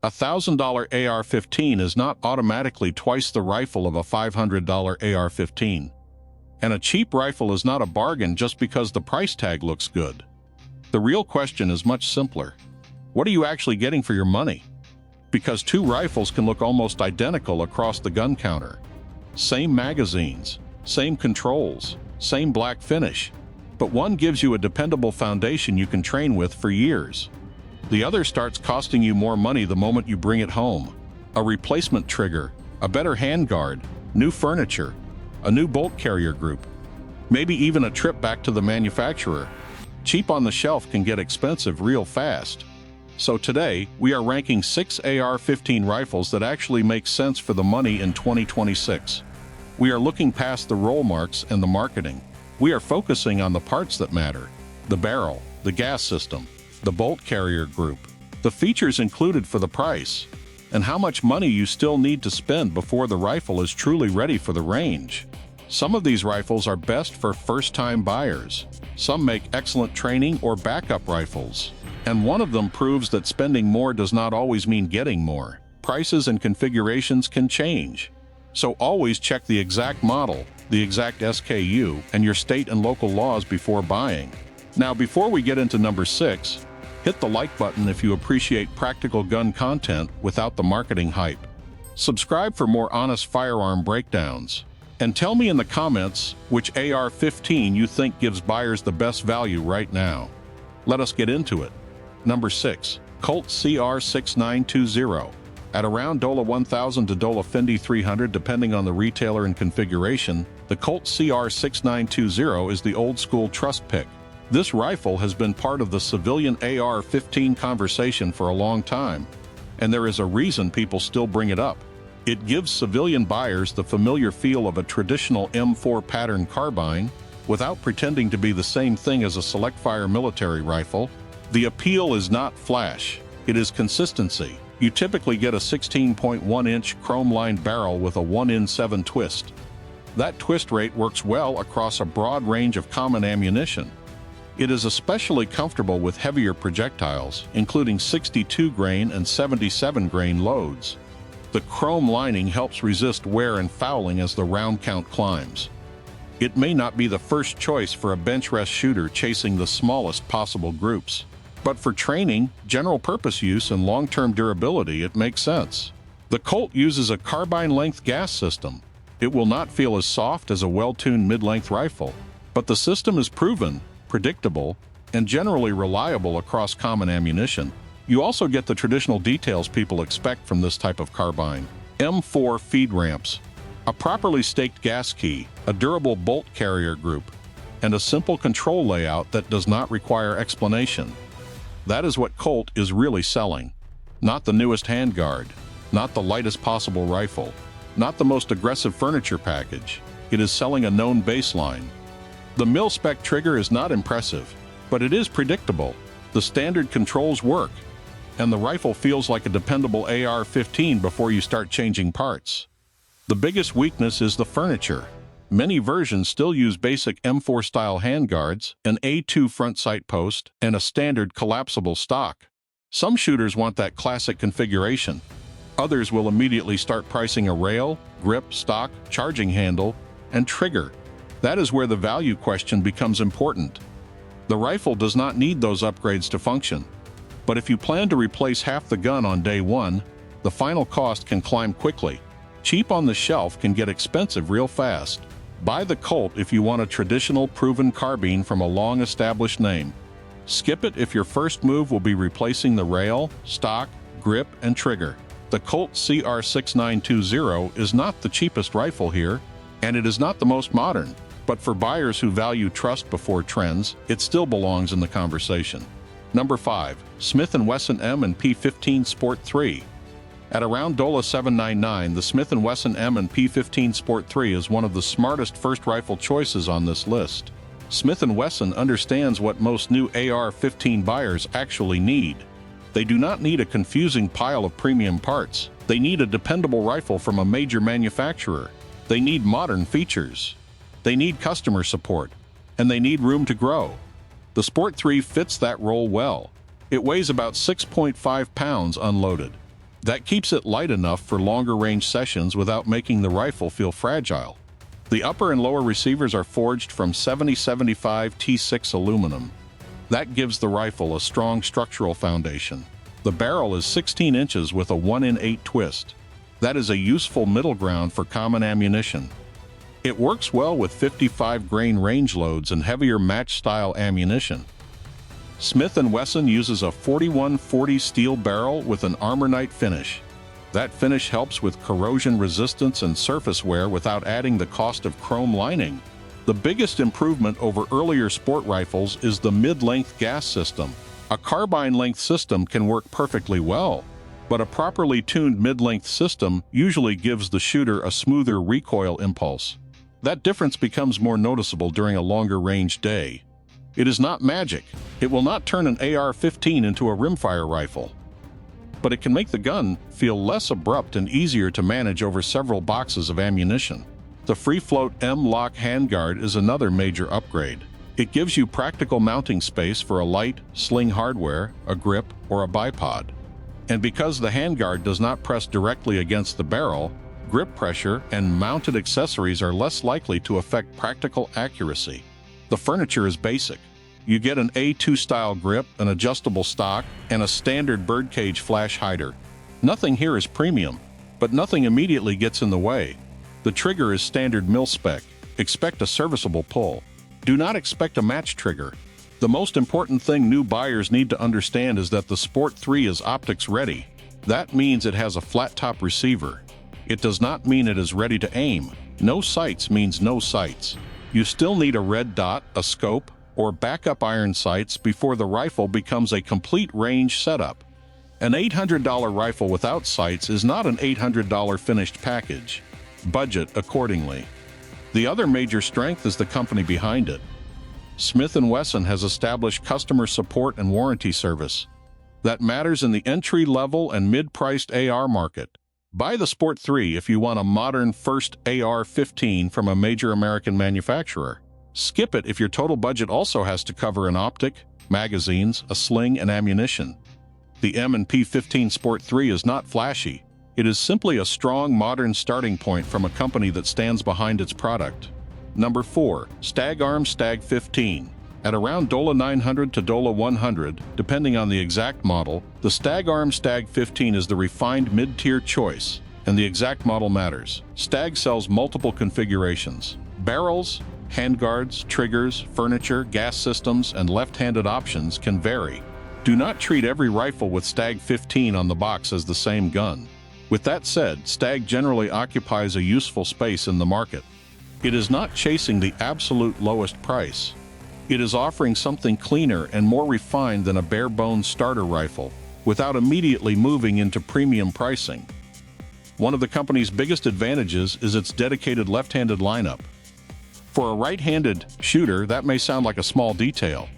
A $1,000 AR-15 is not automatically twice the rifle of a $500 AR-15. And a cheap rifle is not a bargain just because the price tag looks good. The real question is much simpler. What are you actually getting for your money? Because two rifles can look almost identical across the gun counter. Same magazines, same controls, same black finish, but one gives you a dependable foundation you can train with for years. The other starts costing you more money the moment you bring it home. A replacement trigger, a better handguard, new furniture, a new bolt carrier group, maybe even a trip back to the manufacturer. Cheap on the shelf can get expensive real fast. So today, we are ranking 6 AR-15 rifles that actually make sense for the money in 2026. We are looking past the roll marks and the marketing. We are focusing on the parts that matter: the barrel, the gas system, the bolt carrier group, the features included for the price, and how much money you still need to spend before the rifle is truly ready for the range. Some of these rifles are best for first-time buyers. Some make excellent training or backup rifles. And one of them proves that spending more does not always mean getting more. Prices and configurations can change. So always check the exact model, the exact SKU, and your state and local laws before buying. Now, before we get into number 6, hit the like button if you appreciate practical gun content without the marketing hype. Subscribe for more honest firearm breakdowns. And tell me in the comments which AR-15 you think gives buyers the best value right now. Let us get into it. Number 6. Colt CR6920. At around $1,000 to $300 depending on the retailer and configuration, the Colt CR6920 is the old-school trust pick. This rifle has been part of the civilian AR-15 conversation for a long time, and there is a reason people still bring it up. It gives civilian buyers the familiar feel of a traditional M4 pattern carbine without pretending to be the same thing as a select-fire military rifle. The appeal is not flash, it is consistency. You typically get a 16.1-inch chrome-lined barrel with a 1-in-7 twist. That twist rate works well across a broad range of common ammunition. It is especially comfortable with heavier projectiles, including 62-grain and 77-grain loads. The chrome lining helps resist wear and fouling as the round count climbs. It may not be the first choice for a bench rest shooter chasing the smallest possible groups. But for training, general-purpose use, and long-term durability, it makes sense. The Colt uses a carbine-length gas system. It will not feel as soft as a well-tuned mid-length rifle, but the system is proven, predictable, and generally reliable across common ammunition. You also get the traditional details people expect from this type of carbine. M4 feed ramps, a properly staked gas key, a durable bolt carrier group, and a simple control layout that does not require explanation. That is what Colt is really selling. Not the newest handguard, not the lightest possible rifle, not the most aggressive furniture package. It is selling a known baseline. The mil-spec trigger is not impressive, but it is predictable. The standard controls work, and the rifle feels like a dependable AR-15 before you start changing parts. The biggest weakness is the furniture. Many versions still use basic M4-style handguards, an A2 front sight post, and a standard collapsible stock. Some shooters want that classic configuration. Others will immediately start pricing a rail, grip, stock, charging handle, and trigger. That is where the value question becomes important. The rifle does not need those upgrades to function. But if you plan to replace half the gun on day one, the final cost can climb quickly. Cheap on the shelf can get expensive real fast. Buy the Colt if you want a traditional proven carbine from a long-established name. Skip it if your first move will be replacing the rail, stock, grip, and trigger. The Colt CR6920 is not the cheapest rifle here, and it is not the most modern, but for buyers who value trust before trends, it still belongs in the conversation. Number 5. Smith & Wesson M&P 15 Sport 3. At around $799, the Smith & Wesson M&P 15 Sport 3 is one of the smartest first rifle choices on this list. Smith & Wesson understands what most new AR-15 buyers actually need. They do not need a confusing pile of premium parts. They need a dependable rifle from a major manufacturer. They need modern features. They need customer support. And they need room to grow. The Sport 3 fits that role well. It weighs about 6.5 pounds unloaded. That keeps it light enough for longer range sessions without making the rifle feel fragile. The upper and lower receivers are forged from 7075 T6 aluminum. That gives the rifle a strong structural foundation. The barrel is 16 inches with a 1 in 8 twist. That is a useful middle ground for common ammunition. It works well with 55 grain range loads and heavier match-style ammunition. Smith & Wesson uses a 4140 steel barrel with an armornite finish. That finish helps with corrosion resistance and surface wear without adding the cost of chrome lining. The biggest improvement over earlier sport rifles is the mid-length gas system. A carbine-length system can work perfectly well, but a properly tuned mid-length system usually gives the shooter a smoother recoil impulse. That difference becomes more noticeable during a longer range day. It is not magic. It will not turn an AR-15 into a rimfire rifle, but it can make the gun feel less abrupt and easier to manage over several boxes of ammunition. The free-float M-LOK handguard is another major upgrade. It gives you practical mounting space for a light, sling hardware, a grip, or a bipod. And because the handguard does not press directly against the barrel, grip pressure and mounted accessories are less likely to affect practical accuracy. The furniture is basic. You get an A2-style grip, an adjustable stock, and a standard birdcage flash hider. Nothing here is premium, but nothing immediately gets in the way. The trigger is standard mil-spec. Expect a serviceable pull. Do not expect a match trigger. The most important thing new buyers need to understand is that the Sport 3 is optics ready. That means it has a flat-top receiver. It does not mean it is ready to aim. No sights means no sights. You still need a red dot, a scope, or backup iron sights before the rifle becomes a complete range setup. An $800 rifle without sights is not an $800 finished package. Budget accordingly. The other major strength is the company behind it. Smith & Wesson has established customer support and warranty service. That matters in the entry-level and mid-priced AR market. Buy the Sport 3 if you want a modern first AR-15 from a major American manufacturer. Skip it if your total budget also has to cover an optic, magazines, a sling, and ammunition. The M&P 15 Sport 3 is not flashy. It is simply a strong, modern starting point from a company that stands behind its product. Number 4. Stag Arms Stag 15. At around $900 to $100, depending on the exact model, the Stag Arms Stag 15 is the refined mid-tier choice, and the exact model matters. Stag sells multiple configurations. Barrels, handguards, triggers, furniture, gas systems, and left-handed options can vary. Do not treat every rifle with Stag 15 on the box as the same gun. With that said, Stag generally occupies a useful space in the market. It is not chasing the absolute lowest price. It is offering something cleaner and more refined than a bare-bones starter rifle, without immediately moving into premium pricing. One of the company's biggest advantages is its dedicated left-handed lineup. For a right-handed shooter, that may sound like a small detail.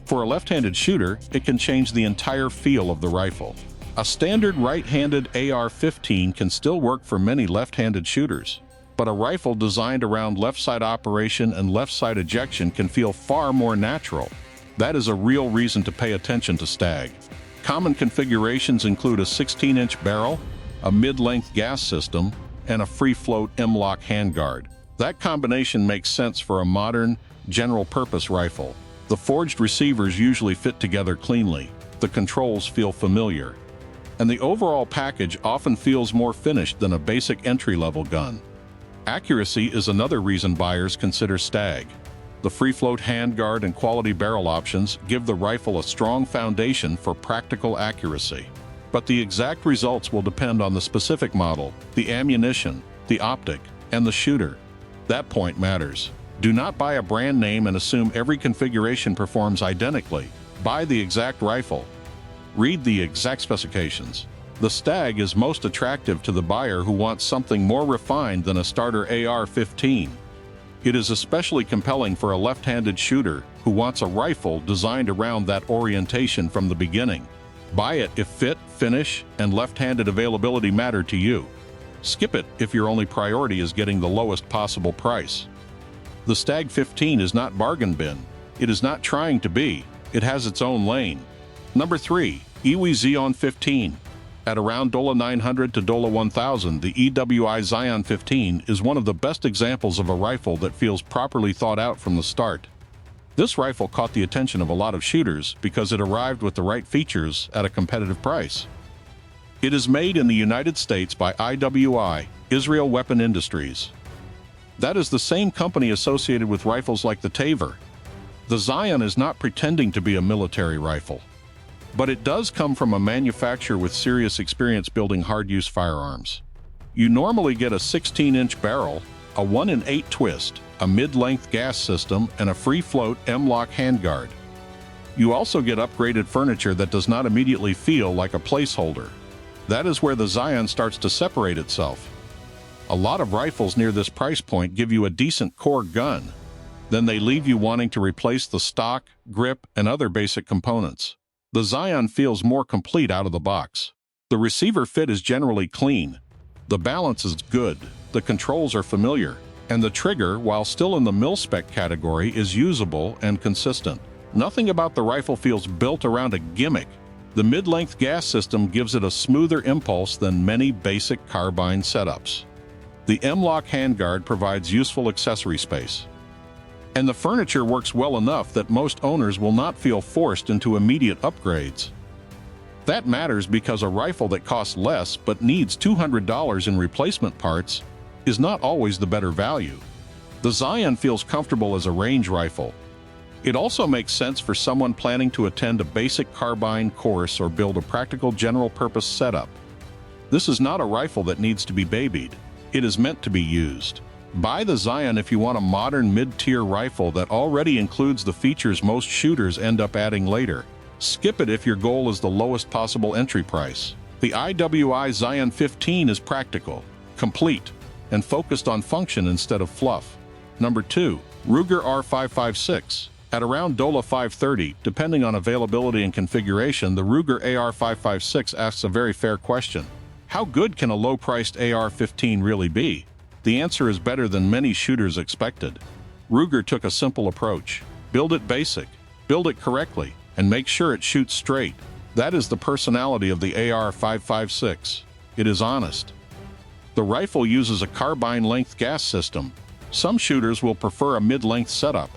For a left-handed shooter, it can change the entire feel of the rifle. A standard right-handed AR-15 can still work for many left-handed shooters, but a rifle designed around left-side operation and left-side ejection can feel far more natural. That is a real reason to pay attention to Stag. Common configurations include a 16-inch barrel, a mid-length gas system, and a free-float M-LOK handguard. That combination makes sense for a modern, general-purpose rifle. The forged receivers usually fit together cleanly. The controls feel familiar, and the overall package often feels more finished than a basic entry-level gun. Accuracy is another reason buyers consider Stag. The free-float handguard and quality barrel options give the rifle a strong foundation for practical accuracy. But the exact results will depend on the specific model, the ammunition, the optic, and the shooter. That point matters. Do not buy a brand name and assume every configuration performs identically. Buy the exact rifle. Read the exact specifications. The Stag is most attractive to the buyer who wants something more refined than a starter AR-15. It is especially compelling for a left-handed shooter who wants a rifle designed around that orientation from the beginning. Buy it if fit, finish, and left-handed availability matter to you. Skip it if your only priority is getting the lowest possible price. The Stag 15 is not bargain bin. It is not trying to be. It has its own lane. Number 3. Iwi Xeon 15. At around $900 to $1,000, the EWI Zion 15 is one of the best examples of a rifle that feels properly thought out from the start. This rifle caught the attention of a lot of shooters because it arrived with the right features at a competitive price. It is made in the United States by IWI, Israel Weapon Industries. That is the same company associated with rifles like the Taver. The Zion is not pretending to be a military rifle, but it does come from a manufacturer with serious experience building hard-use firearms. You normally get a 16-inch barrel, a 1-in-8 twist, a mid-length gas system, and a free-float M-lock handguard. You also get upgraded furniture that does not immediately feel like a placeholder. That is where the Zion starts to separate itself. A lot of rifles near this price point give you a decent core gun. Then they leave you wanting to replace the stock, grip, and other basic components. The Zion feels more complete out of the box. The receiver fit is generally clean. The balance is good. The controls are familiar. And the trigger, while still in the mil-spec category, is usable and consistent. Nothing about the rifle feels built around a gimmick. The mid-length gas system gives it a smoother impulse than many basic carbine setups. The M-lock handguard provides useful accessory space. And the furniture works well enough that most owners will not feel forced into immediate upgrades. That matters because a rifle that costs less but needs $200 in replacement parts is not always the better value. The Zion feels comfortable as a range rifle. It also makes sense for someone planning to attend a basic carbine course or build a practical general-purpose setup. This is not a rifle that needs to be babied. It is meant to be used. Buy the Zion if you want a modern mid-tier rifle that already includes the features most shooters end up adding later. Skip it if your goal is the lowest possible entry price. The IWI Zion 15 is practical, complete, and focused on function instead of fluff. Number 2. Ruger R556. At around $530, depending on availability and configuration, the Ruger AR-556 asks a very fair question. How good can a low-priced AR-15 really be? The answer is better than many shooters expected. Ruger took a simple approach. Build it basic, build it correctly, and make sure it shoots straight. That is the personality of the AR-556. It is honest. The rifle uses a carbine-length gas system. Some shooters will prefer a mid-length setup.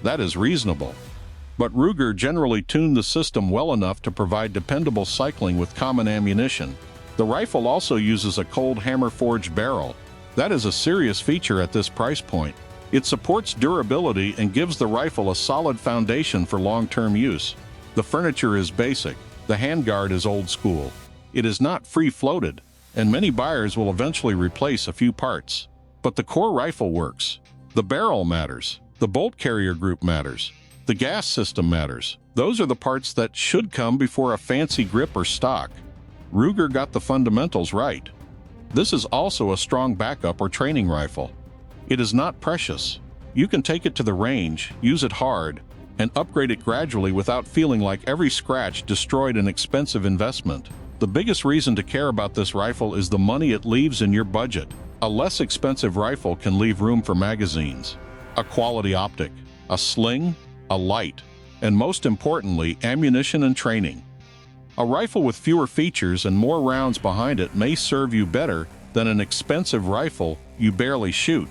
That is reasonable. But Ruger generally tuned the system well enough to provide dependable cycling with common ammunition. The rifle also uses a cold hammer-forged barrel. That is a serious feature at this price point. It supports durability and gives the rifle a solid foundation for long-term use. The furniture is basic. The handguard is old school. It is not free-floated, and many buyers will eventually replace a few parts. But the core rifle works. The barrel matters. The bolt carrier group matters. The gas system matters. Those are the parts that should come before a fancy grip or stock. Ruger got the fundamentals right. This is also a strong backup or training rifle. It is not precious. You can take it to the range, use it hard, and upgrade it gradually without feeling like every scratch destroyed an expensive investment. The biggest reason to care about this rifle is the money it leaves in your budget. A less expensive rifle can leave room for magazines, a quality optic, a sling, a light, and most importantly, ammunition and training. A rifle with fewer features and more rounds behind it may serve you better than an expensive rifle you barely shoot.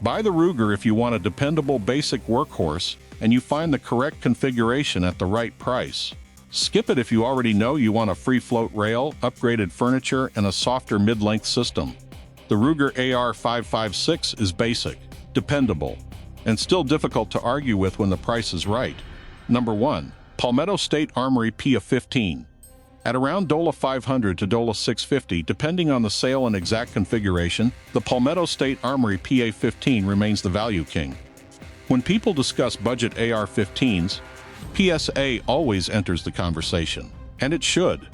Buy the Ruger if you want a dependable basic workhorse and you find the correct configuration at the right price. Skip it if you already know you want a free float rail, upgraded furniture, and a softer mid-length system. The Ruger AR-556 is basic, dependable, and still difficult to argue with when the price is right. Number 1. Palmetto State Armory PA-15. At around $500 to $650, depending on the sale and exact configuration, the Palmetto State Armory PA-15 remains the value king. When people discuss budget AR-15s, PSA always enters the conversation, and it should.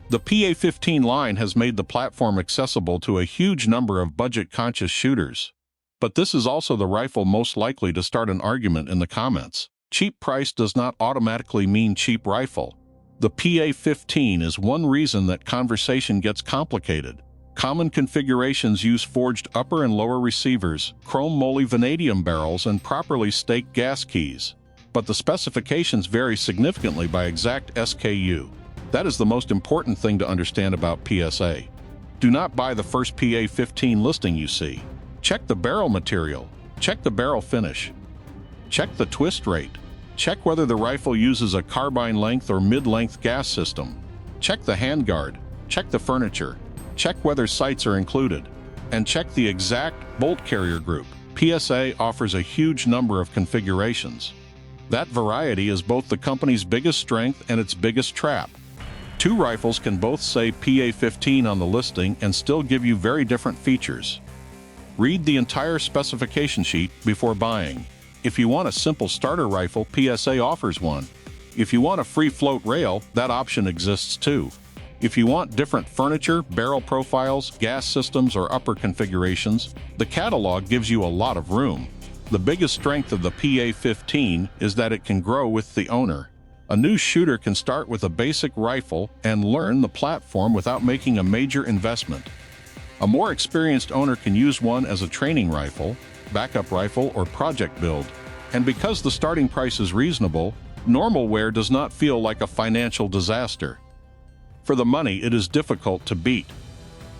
The PA-15 line has made the platform accessible to a huge number of budget-conscious shooters. But this is also the rifle most likely to start an argument in the comments. Cheap price does not automatically mean cheap rifle. The PA-15 is one reason that conversation gets complicated. Common configurations use forged upper and lower receivers, chrome molybdenum barrels, and properly staked gas keys. But the specifications vary significantly by exact SKU. That is the most important thing to understand about PSA. Do not buy the first PA-15 listing you see. Check the barrel material. Check the barrel finish. Check the twist rate. Check whether the rifle uses a carbine length or mid-length gas system. Check the handguard. Check the furniture. Check whether sights are included. And check the exact bolt carrier group. PSA offers a huge number of configurations. That variety is both the company's biggest strength and its biggest trap. Two rifles can both say PA-15 on the listing and still give you very different features. Read the entire specification sheet before buying. If you want a simple starter rifle, PSA offers one. If you want a free float rail, that option exists too. If you want different furniture, barrel profiles, gas systems, or upper configurations, the catalog gives you a lot of room. The biggest strength of the PA-15 is that it can grow with the owner. A new shooter can start with a basic rifle and learn the platform without making a major investment. A more experienced owner can use one as a training rifle, backup rifle, or project build. And because the starting price is reasonable, normal wear does not feel like a financial disaster. For the money, it is difficult to beat.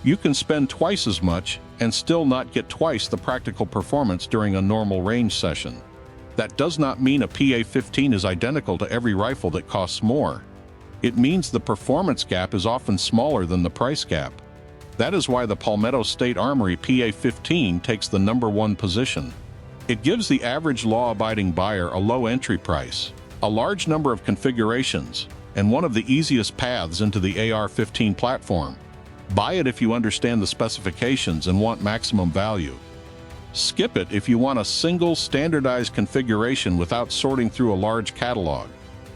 You can spend twice as much and still not get twice the practical performance during a normal range session. That does not mean a PA-15 is identical to every rifle that costs more. It means the performance gap is often smaller than the price gap. That is why the Palmetto State Armory PA-15 takes the #1 position. It gives the average law-abiding buyer a low entry price, a large number of configurations, and one of the easiest paths into the AR-15 platform. Buy it if you understand the specifications and want maximum value. Skip it if you want a single standardized configuration without sorting through a large catalog.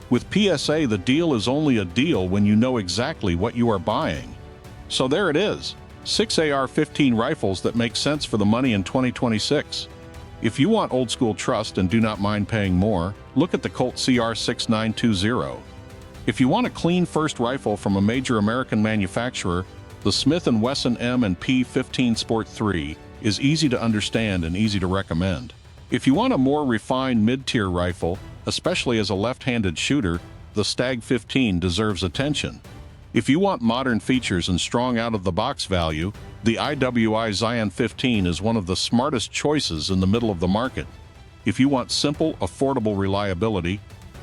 With PSA, the deal is only a deal when you know exactly what you are buying. So there it is, 6 AR-15 rifles that make sense for the money in 2026. If you want old school trust and do not mind paying more, look at the Colt CR6920. If you want a clean first rifle from a major American manufacturer, the Smith & Wesson M&P 15 Sport 3 is easy to understand and easy to recommend. If you want a more refined mid-tier rifle, especially as a left-handed shooter, the Stag 15 deserves attention. If you want modern features and strong out-of-the-box value, the IWI Zion 15 is one of the smartest choices in the middle of the market. If you want simple, affordable reliability,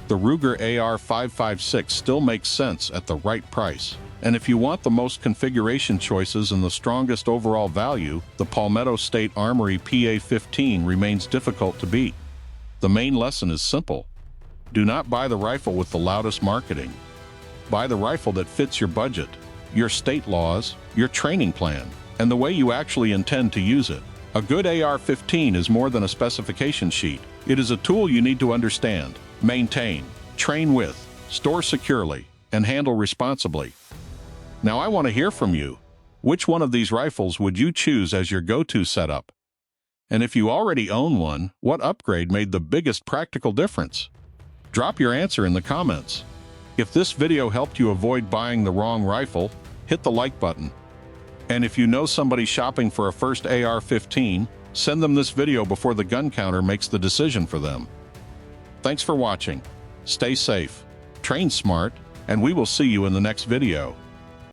the Ruger AR-556 still makes sense at the right price. And if you want the most configuration choices and the strongest overall value, the Palmetto State Armory PA-15 remains difficult to beat. The main lesson is simple. Do not buy the rifle with the loudest marketing. Buy the rifle that fits your budget, your state laws, your training plan, and the way you actually intend to use it. A good AR-15 is more than a specification sheet. It is a tool you need to understand, maintain, train with, store securely, and handle responsibly. Now I want to hear from you. Which one of these rifles would you choose as your go-to setup? And if you already own one, what upgrade made the biggest practical difference? Drop your answer in the comments. If this video helped you avoid buying the wrong rifle, hit the like button. And if you know somebody shopping for a first AR-15, send them this video before the gun counter makes the decision for them. Thanks for watching. Stay safe, train smart, and we will see you in the next video.